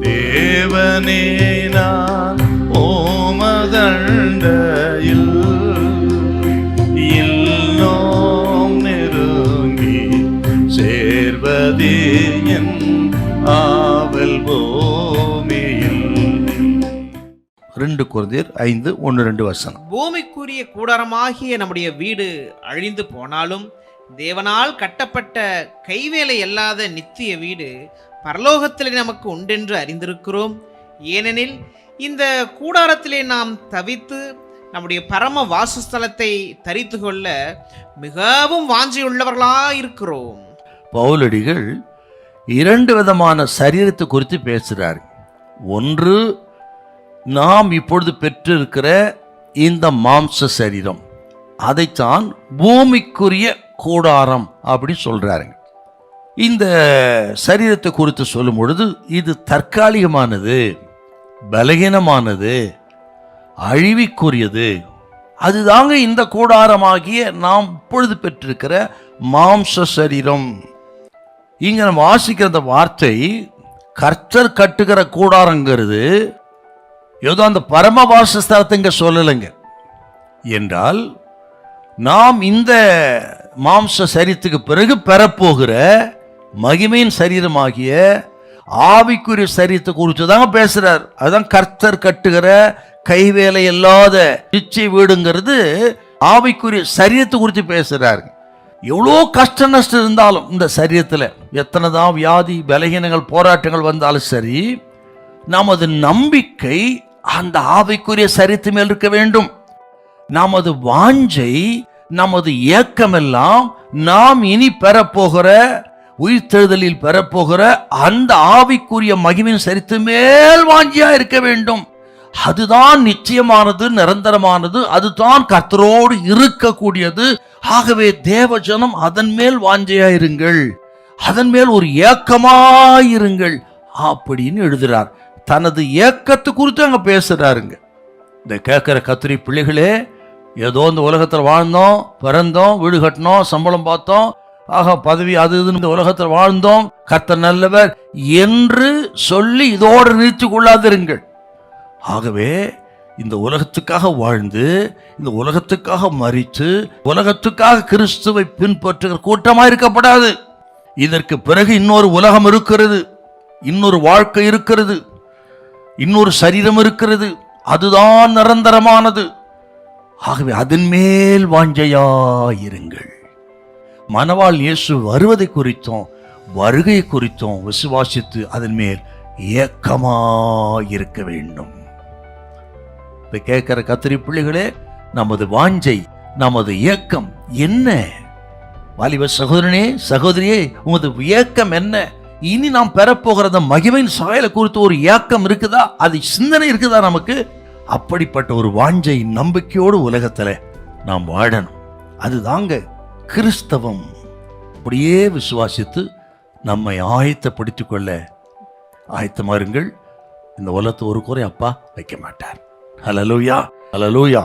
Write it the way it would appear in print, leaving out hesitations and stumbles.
தேவனே நான் ஓமதண்டையில் இன்னும் நெருங்கி சேர்வதே என் ஆவல் பூமியில். 2 கொரிந்தியர் 5:1-2 பூமிக்குரிய கூடாரமாகிய நம்முடைய வீடு அழிந்து போனாலும் தேவனால் கட்டப்பட்ட கைவேலை அல்லாத நித்திய வீடு பரலோகத்திலே நமக்கு உண்டென்று அறிந்திருக்கிறோம். ஏனெனில் இந்த கூடாரத்திலே நாம் தவித்து நம்முடைய பரம வாசஸ்தலத்தை தரித்து கொள்ள மிகவும் வாஞ்சியுள்ளவர்களாயிருக்கிறோம். பவுலடிகள் 2 விதமான சரீரத்தை குறித்து பேசுகிறார். ஒன்று, நாம் இப்பொழுது பெற்றிருக்கிற இந்த மாம்ச சரீரம், அதைத்தான் பூமிக்குரிய கூடாரம் அப்படி சொல்றாருங்க. இந்த சரீரத்தை குறித்து சொல்லும் பொழுது இது தற்காலிகமானது, பலகீனமானது, அழிவிக்குரியது. அதுதாங்க இந்த கூடாரமாகிய நாம் இப்பொழுது பெற்றிருக்கிற மாம்ச சரீரம். இங்க நம்ம வாசிக்கிற அந்த வார்த்தை கர்த்தர் கட்டுகிற கூடாரங்கிறது ஏதோ அந்த பரம வாசஸ்தலத்தை இங்க சொல்லலைங்க. என்றால் நாம் இந்த மாம்ச சரீரத்துக்கு பிறகு பெறப்போகிற மகிமையின் சரீரமாகிய ஆவிக்குரிய சரீரத்தை குறித்து தாங்க பேசுறார். அதுதான் கர்த்தர் கட்டுகிற கைவேலை இல்லாத நிச்சய வீடுங்கிறது ஆவிக்குரிய சரீரத்தை குறித்து பேசுறாரு. எவ்வளோ கஷ்ட நஷ்டம் இருந்தாலும் இந்த சரீரத்தில் எத்தனை தான் வியாதி பலகீனங்கள் போராட்டங்கள் வந்தாலும் சரி, நமது நம்பிக்கை அந்த ஆவிக்குரிய சரீரத்து மேல் இருக்க வேண்டும். நமது வாஞ்சை, நமது ஏக்கமெல்லாம் நாம் இனி பெறப்போகிற உயிர்த்தெழுதலில் பெறப்போகிற அந்த ஆவிக்குரிய மகிமையின் சரீரத்து மேல் வாஞ்சியா இருக்க வேண்டும். அதுதான் நிச்சயமானது, நிரந்தரமானது, அதுதான் கர்த்தரோடு இருக்கக்கூடியது. ஆகவே தேவஜனம் அதன் மேல் வாஞ்சையாயிருங்கள், அதன் மேல் ஒரு ஏக்கமாயிருங்கள் அப்படின்னு எழுதுறார். தனது ஏக்கத்தை குறித்து அங்க பேசுறாருங்க. இந்த கேட்கிற கத்திரி பிள்ளைகளே, ஏதோ இந்த உலகத்தில் வாழ்ந்தோம், பிறந்தோம், வீடு கட்டினோம், சம்பளம் பார்த்தோம், ஆக பதவி அது இதுன்னு இந்த உலகத்தில் வாழ்ந்தோம், கர்த்தர் நல்லவர் என்று சொல்லி இதோடு நிறுத்தி கொள்ளாதிருங்கள். ஆகவே இந்த உலகத்துக்காக வாழ்ந்து, இந்த உலகத்துக்காக மரித்து, உலகத்துக்காக கிறிஸ்துவை பின்பற்றுகிற கூட்டமாக இருக்கப்படாது. இதற்கு பிறகு இன்னொரு உலகம் இருக்கிறது, இன்னொரு வாழ்க்கை இருக்கிறது, இன்னொரு சரீரம் இருக்கிறது, அதுதான் நிரந்தரமானது. ஆகவே அதன் மேல் வாஞ்சையாயிருங்கள். மணவாள் இயேசு வருவதை குறித்தும் வருகை குறித்தும் விசுவாசித்து அதன் மேல் ஏக்கமாயிருக்க வேண்டும். கேட்கிற கத்திரி பிள்ளைகளே, நமது வாஞ்சை, நமது ஏக்கம் என்ன? வாலிப சகோதரனே, சகோதரியே, உமது ஏக்கம் என்ன? இனி நாம் பெறப்போகிற மகிமையின் சாயலை குறித்து ஒரு ஏக்கம் இருக்குதா? அது சிந்தனை இருக்குதா நமக்கு? அப்படிப்பட்ட ஒரு வாஞ்சை நம்பிக்கையோடு உலகத்துல நாம் வாழணும். அதுதாங்க கிறிஸ்தவம். அப்படியே விசுவாசித்து நம்மை ஆயத்தப்படுத்திக் கொள்ள ஆயத்தமாருங்கள். இந்த உலகத்தை ஒரு குறை அப்பா வைக்க மாட்டார். ஹல்லேலூயா, ஹல்லேலூயா.